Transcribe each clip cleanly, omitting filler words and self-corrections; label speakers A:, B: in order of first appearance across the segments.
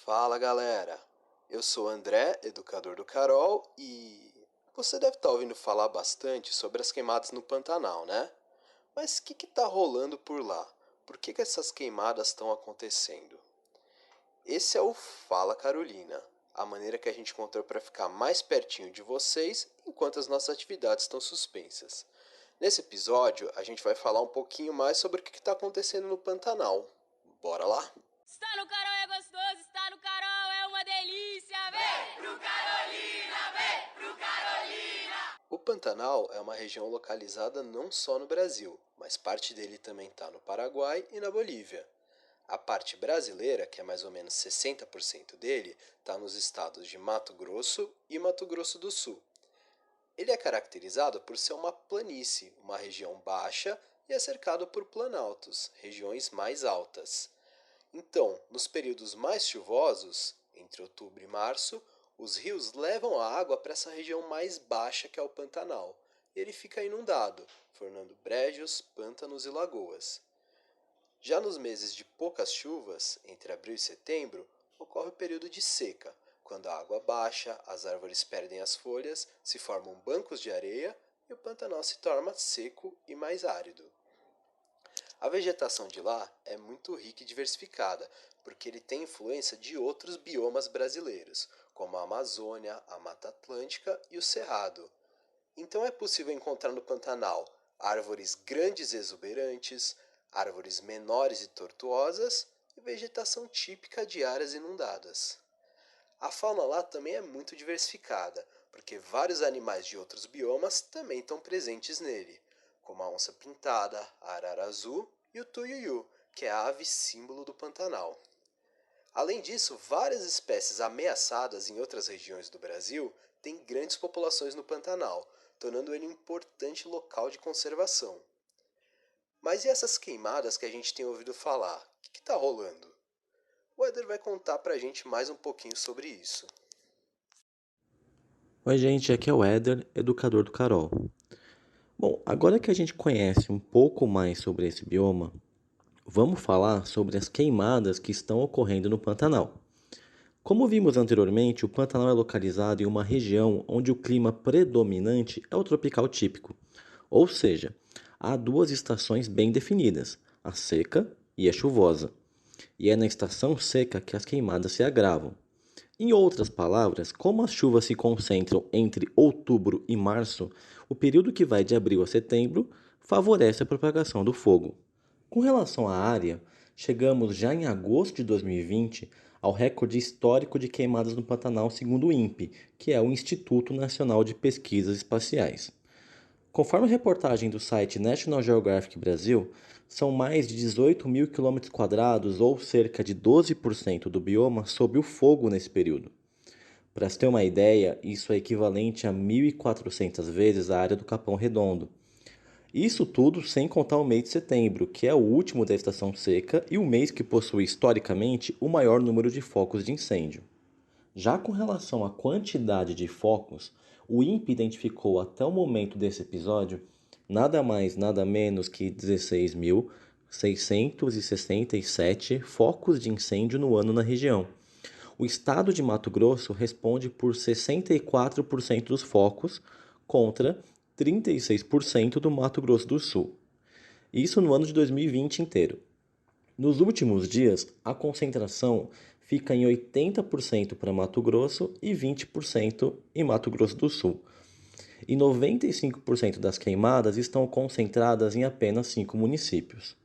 A: Fala galera, eu sou o André, educador do Carol, e você deve estar ouvindo falar bastante sobre as queimadas no Pantanal, né? Mas o que tá rolando por lá? Por que essas queimadas estão acontecendo? Esse é o Fala Carolina, a maneira que a gente encontrou para ficar mais pertinho de vocês enquanto as nossas atividades estão suspensas. Nesse episódio, a gente vai falar um pouquinho mais sobre o que está acontecendo no Pantanal. Bora lá?
B: Está no Carol é gostoso, está no Carol é uma delícia. Vem pro Carolina, vem pro Carolina.
A: O Pantanal é uma região localizada não só no Brasil, mas parte dele também está no Paraguai e na Bolívia. A parte brasileira, que é mais ou menos 60% dele, está nos estados de Mato Grosso e Mato Grosso do Sul. Ele é caracterizado por ser uma planície, uma região baixa, e é cercado por planaltos, regiões mais altas. Então, nos períodos mais chuvosos, entre outubro e março, os rios levam a água para essa região mais baixa que é o Pantanal, e ele fica inundado, formando brejos, pântanos e lagoas. Já nos meses de poucas chuvas, entre abril e setembro, ocorre o período de seca, quando a água baixa, as árvores perdem as folhas, se formam bancos de areia e o Pantanal se torna seco e mais árido. A vegetação de lá é muito rica e diversificada, porque ele tem influência de outros biomas brasileiros, como a Amazônia, a Mata Atlântica e o Cerrado. Então é possível encontrar no Pantanal árvores grandes e exuberantes, árvores menores e tortuosas e vegetação típica de áreas inundadas. A fauna lá também é muito diversificada, porque vários animais de outros biomas também estão presentes nele, como a onça-pintada, a arara azul e o tuiuiu, que é a ave símbolo do Pantanal. Além disso, várias espécies ameaçadas em outras regiões do Brasil têm grandes populações no Pantanal, tornando ele um importante local de conservação. Mas e essas queimadas que a gente tem ouvido falar? O que está rolando? O Éder vai contar pra gente mais um pouquinho sobre isso.
C: Oi, gente, aqui é o Éder, educador do Carol. Bom, agora que a gente conhece um pouco mais sobre esse bioma, vamos falar sobre as queimadas que estão ocorrendo no Pantanal. Como vimos anteriormente, o Pantanal é localizado em uma região onde o clima predominante é o tropical típico, ou seja, há duas estações bem definidas, a seca e a chuvosa. E é na estação seca que as queimadas se agravam. Em outras palavras, como as chuvas se concentram entre outubro e março, o período que vai de abril a setembro favorece a propagação do fogo. Com relação à área, chegamos já em agosto de 2020 ao recorde histórico de queimadas no Pantanal segundo o INPE, que é o Instituto Nacional de Pesquisas Espaciais. Conforme a reportagem do site National Geographic Brasil, são mais de 18 mil quilômetros quadrados, ou cerca de 12% do bioma, sob o fogo nesse período. Para se ter uma ideia, isso é equivalente a 1.400 vezes a área do Capão Redondo. Isso tudo sem contar o mês de setembro, que é o último da estação seca e o mês que possui historicamente o maior número de focos de incêndio. Já com relação à quantidade de focos, o INPE identificou até o momento desse episódio nada mais, nada menos que 16.667 focos de incêndio no ano na região. O estado de Mato Grosso responde por 64% dos focos contra 36% do Mato Grosso do Sul. Isso no ano de 2020 inteiro. Nos últimos dias, a concentração fica em 80% para Mato Grosso e 20% em Mato Grosso do Sul. E 95% das queimadas estão concentradas em apenas 5 municípios.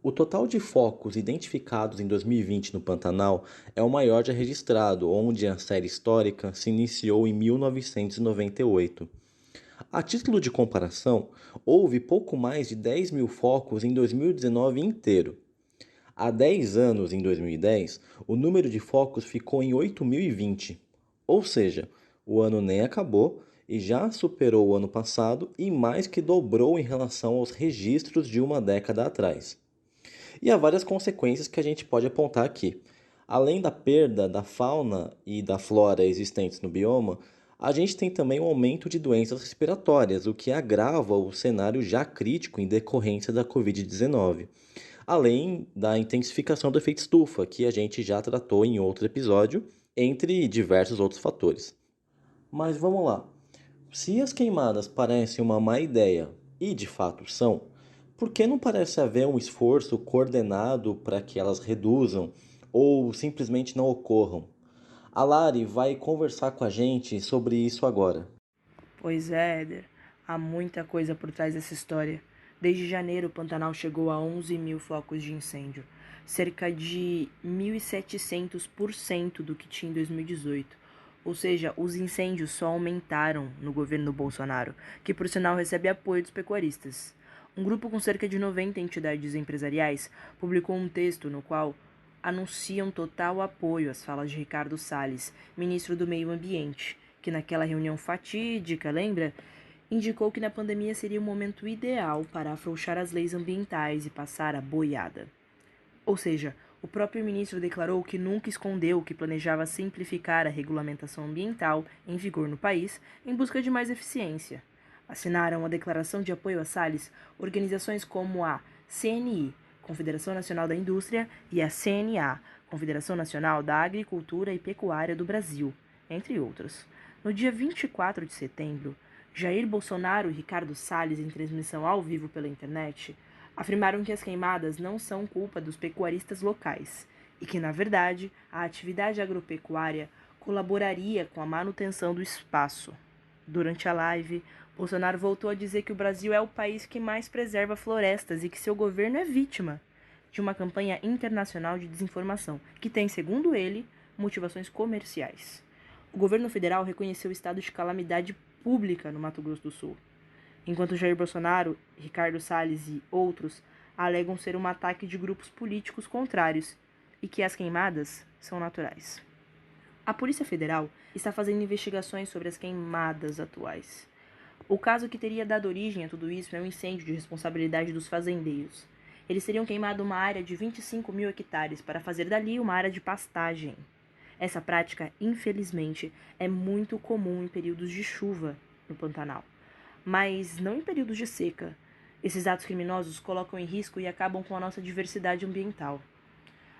C: O total de focos identificados em 2020 no Pantanal é o maior já registrado, onde a série histórica se iniciou em 1998. A título de comparação, houve pouco mais de 10 mil focos em 2019 inteiro. Há 10 anos, em 2010, o número de focos ficou em 8.020, ou seja, o ano nem acabou e já superou o ano passado e mais que dobrou em relação aos registros de uma década atrás. E há várias consequências que a gente pode apontar aqui. Além da perda da fauna e da flora existentes no bioma, a gente tem também o aumento de doenças respiratórias, o que agrava o cenário já crítico em decorrência da Covid-19. além da intensificação do efeito estufa, que a gente já tratou em outro episódio, entre diversos outros fatores. Mas vamos lá. Se as queimadas parecem uma má ideia, e de fato são, por que não parece haver um esforço coordenado para que elas reduzam ou simplesmente não ocorram? A Lari vai conversar com a gente sobre isso agora.
D: Pois é, Éder. Há muita coisa por trás dessa história. Desde janeiro, o Pantanal chegou a 11 mil focos de incêndio, cerca de 1.700% do que tinha em 2018. Ou seja, os incêndios só aumentaram no governo Bolsonaro, que por sinal recebe apoio dos pecuaristas. Um grupo com cerca de 90 entidades empresariais publicou um texto no qual anunciam total apoio às falas de Ricardo Salles, ministro do Meio Ambiente, que naquela reunião fatídica, lembra? Indicou que na pandemia seria o momento ideal para afrouxar as leis ambientais e passar a boiada. Ou seja, o próprio ministro declarou que nunca escondeu que planejava simplificar a regulamentação ambiental em vigor no país em busca de mais eficiência. Assinaram a declaração de apoio a Salles organizações como a CNI, Confederação Nacional da Indústria, e a CNA, Confederação Nacional da Agricultura e Pecuária do Brasil, entre outras. No dia 24 de setembro, Jair Bolsonaro e Ricardo Salles, em transmissão ao vivo pela internet, afirmaram que as queimadas não são culpa dos pecuaristas locais e que, na verdade, a atividade agropecuária colaboraria com a manutenção do espaço. Durante a live, Bolsonaro voltou a dizer que o Brasil é o país que mais preserva florestas e que seu governo é vítima de uma campanha internacional de desinformação, que tem, segundo ele, motivações comerciais. O governo federal reconheceu o estado de calamidade pública no Mato Grosso do Sul, enquanto Jair Bolsonaro, Ricardo Salles e outros alegam ser um ataque de grupos políticos contrários e que as queimadas são naturais. A Polícia Federal está fazendo investigações sobre as queimadas atuais. O caso que teria dado origem a tudo isso é um incêndio de responsabilidade dos fazendeiros. Eles teriam queimado uma área de 25 mil hectares para fazer dali uma área de pastagem. Essa prática, infelizmente, é muito comum em períodos de chuva no Pantanal, mas não em períodos de seca. Esses atos criminosos colocam em risco e acabam com a nossa diversidade ambiental.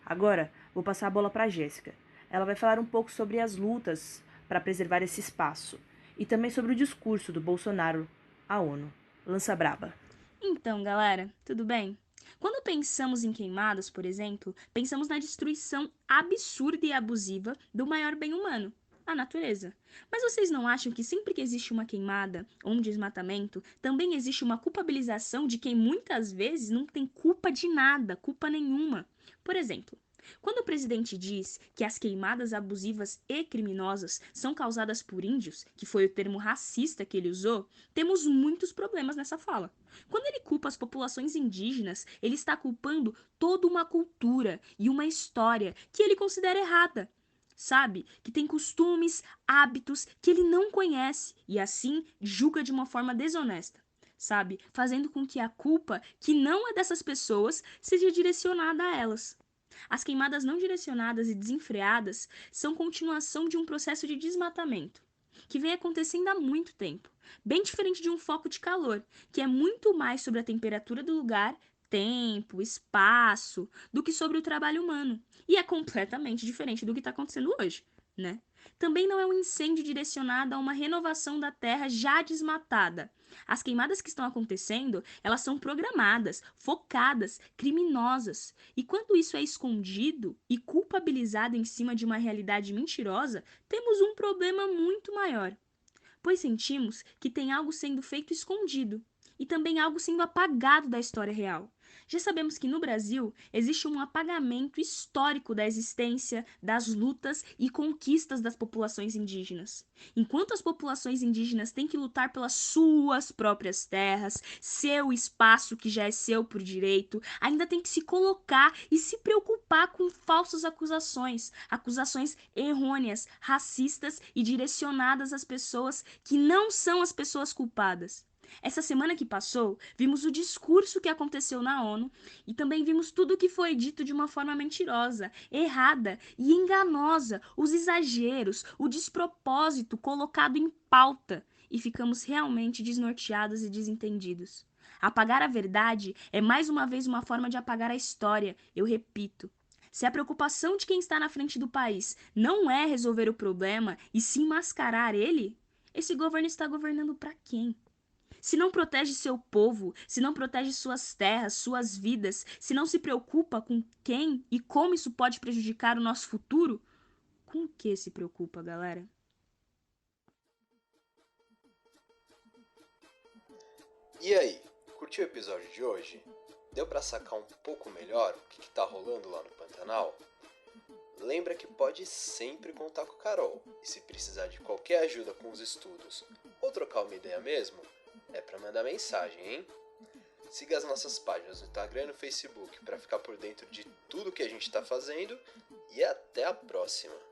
D: Agora, vou passar a bola para a Jéssica. Ela vai falar um pouco sobre as lutas para preservar esse espaço e também sobre o discurso do Bolsonaro à ONU. Lança braba.
E: Então, galera, tudo bem? Quando pensamos em queimadas, por exemplo, pensamos na destruição absurda e abusiva do maior bem humano, a natureza. Mas vocês não acham que sempre que existe uma queimada ou um desmatamento, também existe uma culpabilização de quem muitas vezes não tem culpa de nada, culpa nenhuma? Por exemplo, quando o presidente diz que as queimadas abusivas e criminosas são causadas por índios, que foi o termo racista que ele usou, temos muitos problemas nessa fala. Quando ele culpa as populações indígenas, ele está culpando toda uma cultura e uma história que ele considera errada. Sabe? Que tem costumes, hábitos que ele não conhece e assim julga de uma forma desonesta. Sabe? Fazendo com que a culpa, que não é dessas pessoas, seja direcionada a elas. As queimadas não direcionadas e desenfreadas são continuação de um processo de desmatamento, que vem acontecendo há muito tempo, bem diferente de um foco de calor, que é muito mais sobre a temperatura do lugar, tempo, espaço, do que sobre o trabalho humano. E é completamente diferente do que está acontecendo hoje, né? Também não é um incêndio direcionado a uma renovação da terra já desmatada. As queimadas que estão acontecendo, elas são programadas, focadas, criminosas. E quando isso é escondido e culpabilizado em cima de uma realidade mentirosa, temos um problema muito maior. Pois sentimos que tem algo sendo feito escondido e também algo sendo apagado da história real. Já sabemos que no Brasil existe um apagamento histórico da existência, das lutas e conquistas das populações indígenas. Enquanto as populações indígenas têm que lutar pelas suas próprias terras, seu espaço que já é seu por direito, ainda tem que se colocar e se preocupar com falsas acusações, acusações errôneas, racistas e direcionadas às pessoas que não são as pessoas culpadas. Essa semana que passou, vimos o discurso que aconteceu na ONU e também vimos tudo o que foi dito de uma forma mentirosa, errada e enganosa, os exageros, o despropósito colocado em pauta e ficamos realmente desnorteados e desentendidos. Apagar a verdade é mais uma vez uma forma de apagar a história, eu repito. Se a preocupação de quem está na frente do país não é resolver o problema e sim mascarar ele, esse governo está governando para quem? Se não protege seu povo, se não protege suas terras, suas vidas, se não se preocupa com quem e como isso pode prejudicar o nosso futuro, com o que se preocupa, galera?
A: E aí, curtiu o episódio de hoje? Deu pra sacar um pouco melhor o que tá rolando lá no Pantanal? Lembra que pode sempre contar com a Carol, e se precisar de qualquer ajuda com os estudos ou trocar uma ideia mesmo, é pra mandar mensagem, hein? Siga as nossas páginas no Instagram e no Facebook para ficar por dentro de tudo que a gente tá fazendo e até a próxima!